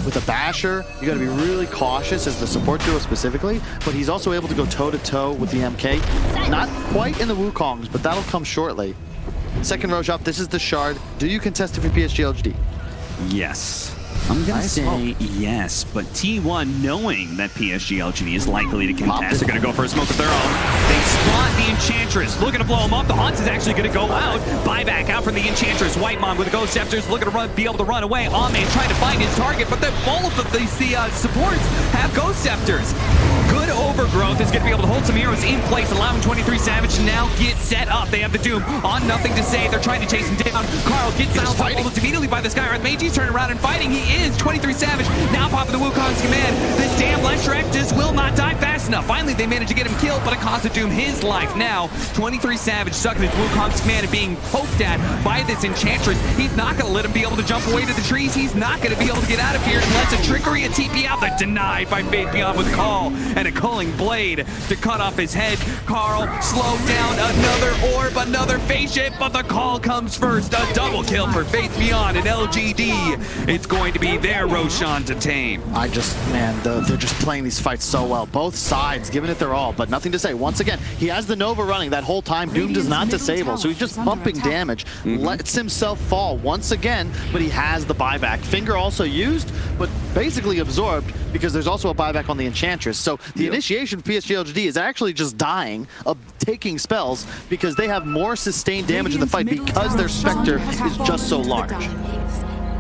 with a basher, you got to be really cautious as the support duo specifically, but he's also able to go toe-to-toe with the MK. Not quite in the Wukongs, but that'll come shortly. Second Roche up, this is the Shard. Do you contest it for PSG.LGD? Yes. I'm going to Nice say smoke. yes, but T1, knowing that PSG.LGD is likely to contest, are going to go for a smoke of their own. They spot the Enchantress, looking to blow him up. The Haunt is actually going to go out. Buyback out from the Enchantress. Whitemon with the Ghost Scepters, looking to be able to run away. Ame trying to find his target, but then both of these supports have Ghost Scepters. Good overgrowth is going to be able to hold some heroes in place, allowing 23 Savage to now get set up. They have the Doom on nothing to say. They're trying to chase him down. Carl gets silenced almost immediately by the Skywrath Mage. He's turning around and fighting. He is 23 Savage, now popping the Wukong's command. This damn Leshrac just will not die fast enough. Finally, they manage to get him killed, but it costs the Doom his life. Now, 23 Savage stuck in his Wukong's command and being poked at by this Enchantress. He's not going to let him be able to jump away to the trees. He's not going to be able to get out of here unless a trickery, a TP out. They're denied by Faith Beyond with Call and a culling blade to cut off his head. Carl slowed down, another orb, another face shift, but the Call comes first. A double kill for Faith Beyond and LGD. It's going to be their Roshan to tame. Man, they're just playing these fights so well. Both sides giving it their all, but nothing to say. Once again, he has the Nova running that whole time. Doom does not disable, so he's just pumping damage. Lets himself fall once again, but he has the buyback. Finger also used, but basically absorbed because there's also a buyback on the Enchantress. So the initiation of PSG.LGD is actually just dying of taking spells because they have more sustained damage in the fight because their Spectre is just so large.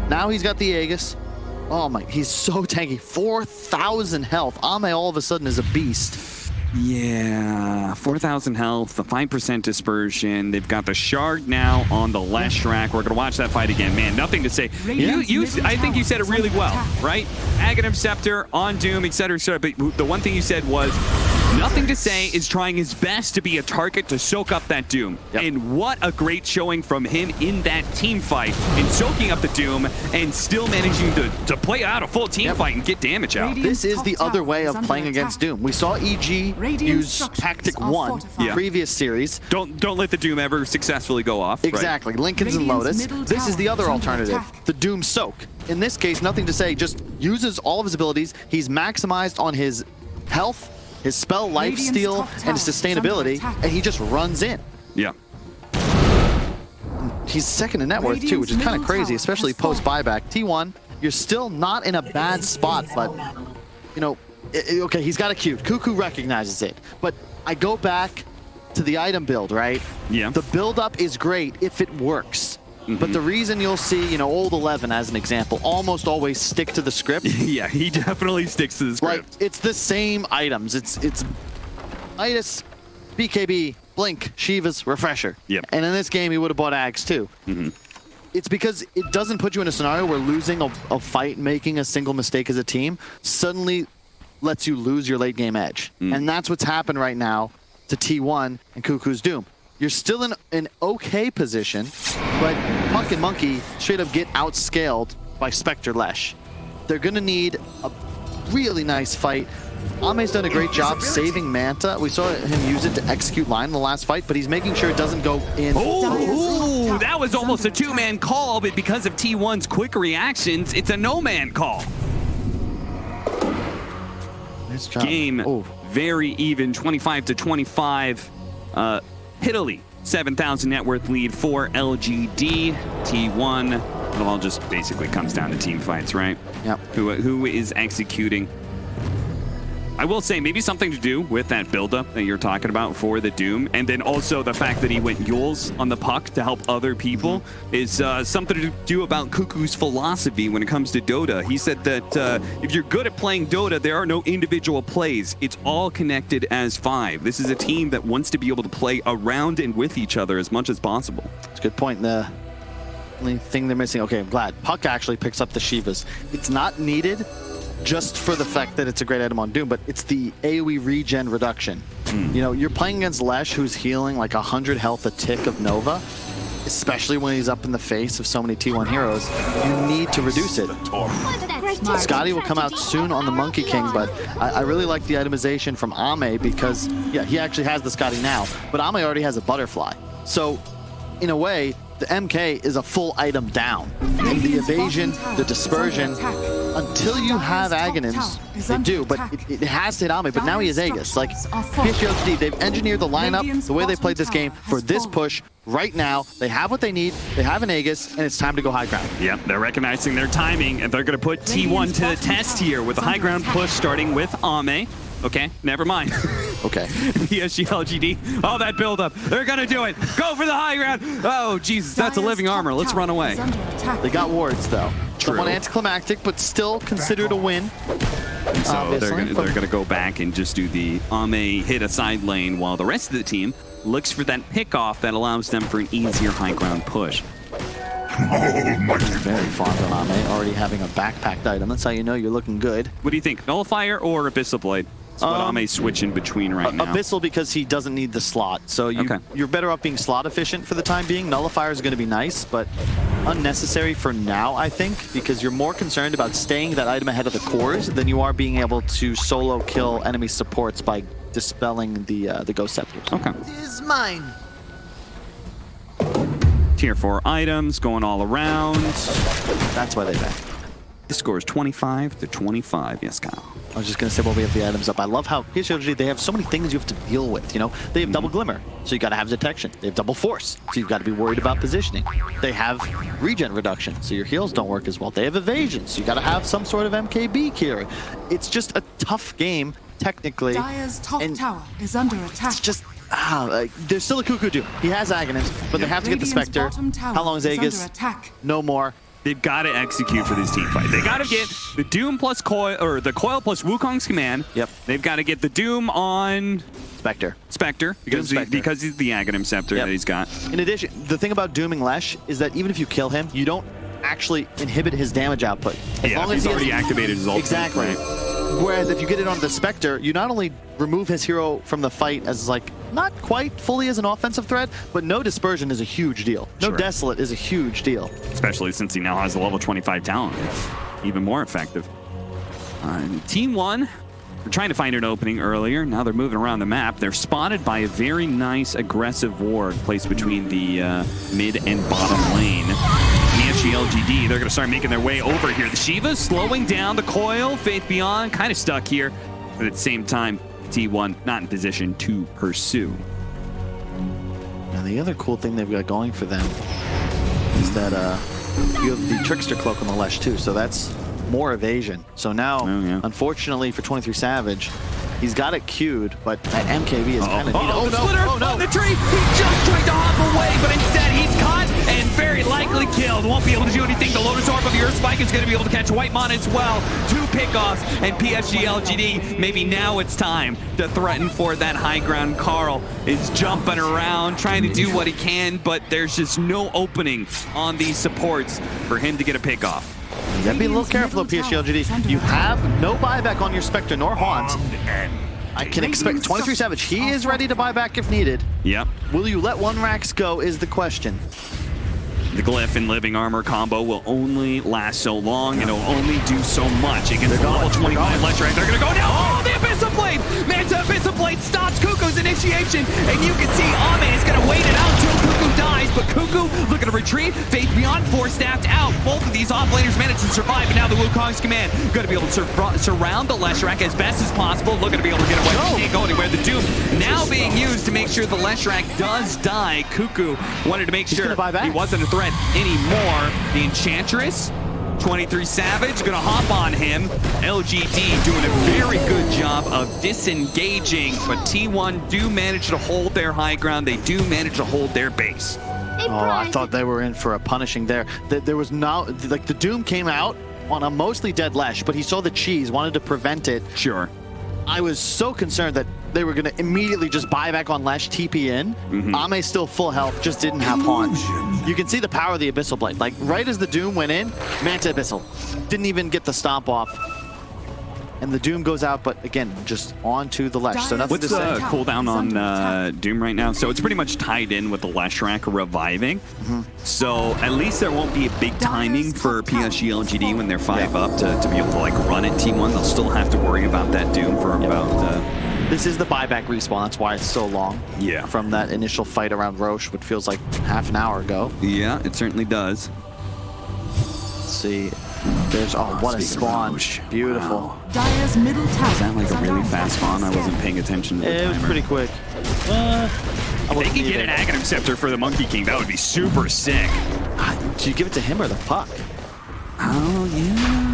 Now he's got the Aegis. Oh my, he's so tanky. 4,000 health. Ame all of a sudden is a beast. Yeah, 4,000 health, the 5% dispersion. They've got the Shard now on the Leshrac. We're going to watch that fight again. Man, nothing to say. I think you said it really well, right? Aghanim Scepter on Doom, etc., etc. But the one thing you said was, nothing to say is trying his best to be a target to soak up that Doom. And what a great showing from him in that team fight, in soaking up the Doom and still managing to play out a full team fight and get damage out. This is the other way of playing against Doom. We saw EG use Tactic 1 previous series. Don't let the Doom ever successfully go off. Exactly. Lincoln's and Lotus. This is the other alternative. The Doom Soak. In this case, nothing to say, just uses all of his abilities. He's maximized on his health, his spell lifesteal, and his sustainability, and he just runs in. Yeah. He's second in net worth too, which is kind of crazy, especially post buyback. T1, you're still not in a bad spot, but you know, okay, he's got a Q. Cuckoo recognizes it, but I go back to the item build, right? Yeah. The build up is great if it works. But the reason you'll see, you know, old 11 as an example, almost always stick to the script. Yeah, he definitely sticks to the script. Like, it's the same items. It's Itis, BKB, Blink, Shiva's, Refresher. Yep. And in this game, he would have bought Ags too. It's because it doesn't put you in a scenario where losing a fight, making a single mistake as a team, suddenly lets you lose your late game edge. And that's what's happened right now to T1 and Cuckoo's Doom. You're still in an okay position, but Puck and Monkey straight up get outscaled by Spectre Lesh. They're gonna need a really nice fight. Ame's done a great job saving Manta. We saw him use it to execute line in the last fight, but he's making sure it doesn't go in. Oh, that was almost a two-man call, but because of T1's quick reactions, it's a no-man call. Nice job. Game very even, 25-25. Hittily, 7,000 net worth lead for LGD. T1, it all just basically comes down to team fights, right? Yep. Who is executing? I will say maybe something to do with that buildup that you're talking about for the Doom, and then also the fact that he went Yules on the puck to help other people is something to do about Cuckoo's philosophy when it comes to Dota. He said that if you're good at playing Dota, there are no individual plays. It's all connected as 5. This is a team that wants to be able to play around and with each other as much as possible. That's a good point. The only thing they're missing, okay, I'm glad. Puck actually picks up the Shivas. It's not needed just for the fact that it's a great item on Doom, but it's the AoE regen reduction. You know, you're playing against Lesh, who's healing like 100 health a tick of Nova, especially when he's up in the face of so many T1 heroes. You need to reduce it. Scotty will come out soon on the Monkey King, but I really like the itemization from Ame because, yeah, he actually has the Scotty now, but Ame already has a Butterfly. So, in a way, the MK is a full item down. And the evasion, the dispersion, until you have Aghanims, they do, but it has to hit Ame, but now he has Aegis. Like, PSG.LGD, they've engineered the lineup, the way they played this game for this push right now. They have what they need, they have an Aegis, and it's time to go high ground. Yeah, they're recognizing their timing, and they're going to put T1 to the test here with the high ground push starting with Ame. Okay, never mind. Okay. PSG.LGD. Oh, that buildup. They're going to do it. Go for the high ground. Oh, Jesus, that's a living armor. Let's run away. They got wards, though. True. Somewhat anticlimactic, but still considered a win. So they're going to go back and just do the Ame hit a side lane while the rest of the team looks for that pick-off that allows them for an easier high ground push. Very fond of Ame, already having a backpacked item. That's how you know you're looking good. What do you think? Nullifier or Abyssal Blade? That's what Ame's switching between right now. Abyssal because he doesn't need the slot. So you're better off being slot efficient for the time being. Nullifier is going to be nice, but unnecessary for now, I think, because you're more concerned about staying that item ahead of the cores than you are being able to solo kill enemy supports by dispelling the Ghost Scepters. Okay. This is mine. Tier 4 items going all around. That's why they back. The score is 25-25. Yes, Kyle. I was just going to say, well, we have the items up. I love how PSG, they have so many things you have to deal with, you know? They have double Glimmer, so you got to have detection. They have double Force, so you've got to be worried about positioning. They have regen reduction, so your heals don't work as well. They have evasion, so you got to have some sort of MKB here. It's just a tough game, technically. Dire's top tower is under attack. It's just... there's still a Cuckoo Doom. He has Aghanims, but they have to get the Spectre. How long is Aegis? No more. They've got to execute for this team fight. They got to get the Doom plus Coil, or the Coil plus Wukong's command. Yep. They've got to get the Doom on Spectre. Because he's the Aghanim Scepter that he's got. In addition, the thing about dooming Lesh is that even if you kill him, you don't actually inhibit his damage output. As long as he's already activated his ultimate. Exactly. Right? Whereas if you get it on the Spectre, you not only remove his hero from the fight as like not quite fully as an offensive threat, but no dispersion is a huge deal. No Desolate is a huge deal. Especially since he now has a level 25 talent. It's even more effective. Team 1, they're trying to find an opening earlier. Now they're moving around the map. They're spotted by a very nice aggressive ward placed between the mid and bottom lane. PSG.LGD, they're going to start making their way over here. The Shiva slowing down the Coil. Faith Beyond kind of stuck here. But at the same time, T1 not in position to pursue. Now the other cool thing they've got going for them is that you have the Trickster Cloak on the Lesh too, so that's more evasion. So now, unfortunately for 23 Savage, he's got it queued, but that MKB is kind of needed. Oh no! The tree! He just tried to hop away, but instead he's caught and very likely killed. Won't be able to do anything. The Lotus Orb of the Earth Spike is going to be able to catch Whitemon as well. 2 pickoffs, and PSG.LGD, maybe now it's time to threaten for that high ground. Carl is jumping around, trying to do what he can, but there's just no opening on these supports for him to get a pickoff. You gotta be a little careful though, PSG.LGD. You have no buyback on your Spectre nor Haunt. I can expect 23 Savage. He is ready to buy back if needed. Yep. Will you let one Rax go is the question. The Glyph and Living Armor combo will only last so long, and it'll only do so much against the level 25 Leshrac. They're gonna go now. Oh, the Abyssal Blade! Manta Abyssal Blade stops Cuckoo's initiation, and you can see Ame is gonna wait it out until Cuckoo dies, but Cuckoo looking to retreat. Faith Beyond, 4 staffed out. Both of these offlaners managed to survive, and now the Wukong's command gonna be able to surround the Leshrac as best as possible, looking to be able to get away. Can't go anywhere. The Doom now being used to make sure the Leshrac does die. Cuckoo wanted to make sure he wasn't a threat anymore. The Enchantress 23 Savage gonna hop on him. LGD doing a very good job of disengaging, but T1 do manage to hold their high ground. They do manage to hold their base. Oh, I thought they were in for a punishing there. There was no, like, the Doom came out on a mostly dead Lesh, but he saw the cheese, wanted to prevent it. Sure. I was so concerned that they were going to immediately just buy back on Lesh, TP in. Ame still full health, just didn't have Haunt. You can see the power of the Abyssal Blade. Like, right as the Doom went in, Manta Abyssal. Didn't even get the stomp off. And the Doom goes out, but again, just onto the Lesh. So nothing What's to say. the cooldown on Doom right now? So it's pretty much tied in with the Leshrac reviving. So at least there won't be a big timing for PSG.LGD when they're 5 up to be able to like run at T1. They'll still have to worry about that Doom for about... This is the buyback respawn. That's why it's so long. Yeah. From From that initial fight around Roche, which feels like half an hour ago. Yeah, it certainly does. Let's see. There's, oh, what a spawn. Beautiful. Wow. Dire's middle tower Is that like is a really under fast attack. spawn? I wasn't paying attention to the It was timer. pretty quick. If they could get an Aghanim Scepter for the Monkey King, that would be super sick. Do you give it to him or the puck? Oh, yeah.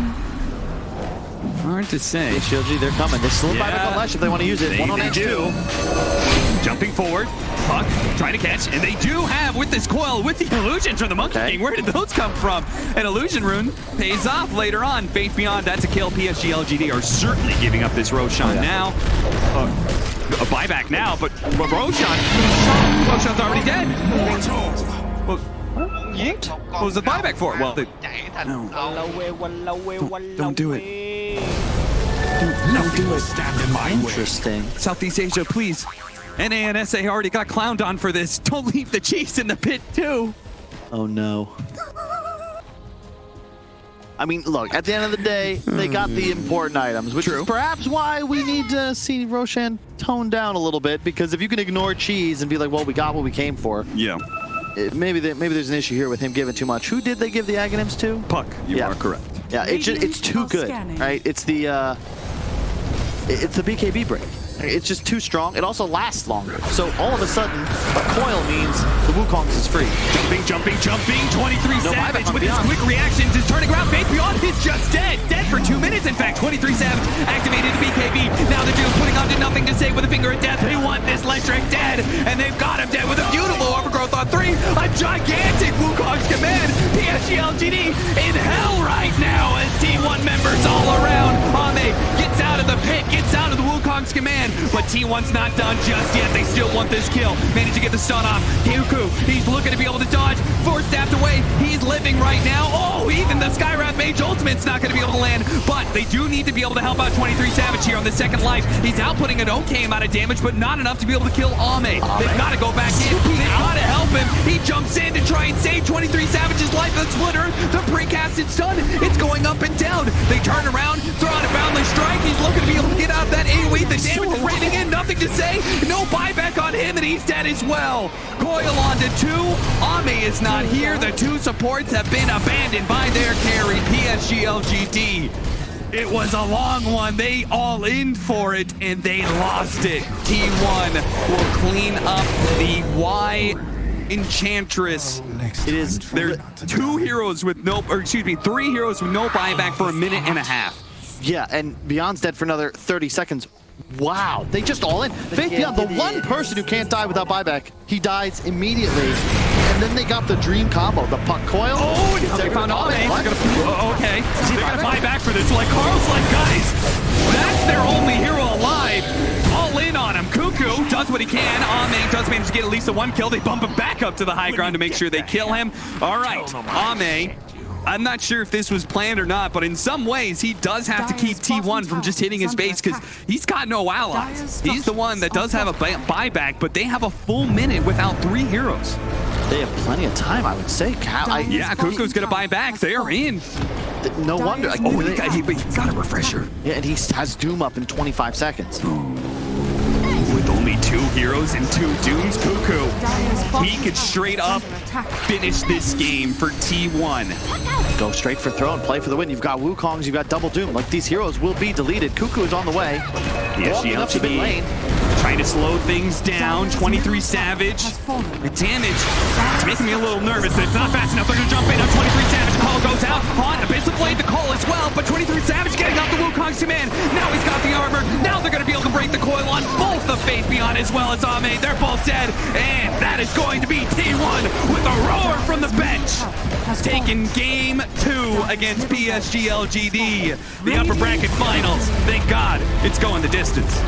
Hard to say. PSG, they're coming. They still buy back on Lesh if they want to use it. They, One on they H2. do. Jumping forward, Puck trying to catch, and they do have with this coil, with the illusions from the Monkey King. Where did those come from? An illusion rune pays off later on. Faith Beyond, that's a kill. PSG.LGD are certainly giving up this Roshan now. A buyback now, but Roshan's already dead. Well, what was the buyback for? Well, don't do it. Don't do it. Interesting. Southeast Asia, please. NA and SA already got clowned on for this. Don't leave the Chiefs in the pit, too. Oh, no. I mean, look, at the end of the day, they got the important items, which is perhaps why we need to see Roshan tone down a little bit, because if you can ignore cheese and be like, well, we got what we came for, Yeah. maybe there's an issue here with him giving too much. Who did they give the Aghanims to? Puck, you are correct. Yeah, it's too good, right? It's the BKB break. It's just too strong. It also lasts longer. So all of a sudden, a coil means the Wukongs is free. Jumping. 23 No Savage buyback with his Beyond. quick reactions is turning around. Faith Beyond is just dead. Dead for 2 minutes, in fact. 23 Savage activated the BKB. Now the Doom putting on to nothing to say with a finger of death. They want this Leshrac dead, and they've got him dead with a beautiful overgrowth on 3. A gigantic Wukong's command. PSG.LGD in hell right now as T1 members all around. Ame gets out of the pit, gets out of the Wukong's command, but T1's not done just yet. They still want this kill. Managed to get the stun off. Kyuku, he's looking to be able to dodge. 4 stabbed away. He's living right now. Oh, even the Skywrath Mage Ultimate's not going to be able to land, but they do need to be able to help out 23 Savage here on the second life. He's outputting an okay amount of damage, but not enough to be able to kill Ame. They've got to go back in. They've got to help him. He jumps in to try and save 23 Savage's life. The splitter, the precasted stun, it's going up and down. They turn around, throw out a boundless strike. He's looking to be able to get out of that AoE. The damage is raining in. Nothing to say. No buyback on him, and he's dead as well. Coil on to 2. Ame is not here. The 2 supports have been abandoned by their carry, PSG.LGD. It was a long one. They all in for it, and they lost it. T1 will clean up the Y Enchantress. It is there's 3 heroes with no buyback for a minute and a half. Yeah, and Beyond's dead for another 30 seconds. Wow, they just all in. Faith Beyond, the one person who can't die without buyback, he dies immediately. And then they got the dream combo, the puck coil. Oh, they found Ame. Okay, they're gonna buy back for this. Like Carl's like, guys, that's their only hero alive. All in on him. Cuckoo does what he can. Ame does manage to get at least a 1 kill. They bump him back up to the high ground to make sure they kill him. All right, Ame. I'm not sure if this was planned or not, but in some ways, he does have to keep T1 from just hitting his base because he's got no allies. He's the one that does have a buyback, but they have a full minute without 3 heroes. They have plenty of time, I would say. Yeah, Cuckoo's going to buy back. They're in. No wonder. Like, Oh, he got a refresher. yeah, and he has Doom up in 25 seconds. With only 2 heroes and 2 Dooms, Cuckoo, he could straight up finish this game for T1. Go straight for throw and play for the win. You've got Wukongs, you've got double Doom. Like, these heroes will be deleted. Cuckoo is on the way. PSG Walking up to mid lane. trying to slow things down. 23 Savage. The damage, it's making me a little nervous that it's not fast enough. They're gonna jump in on 23 Savage. The call goes out. Haunt Abyssal Blade the call as well, but 23 Savage getting off the Wukong's command. Now he's got the armor. Now they're gonna be able to break the coil on both the Faith Beyond as well as Ame. They're both dead, and that is going to be T1 with a roar from the bench. Taking game 2 against PSG.LGD. The upper bracket finals. Thank God it's going the distance.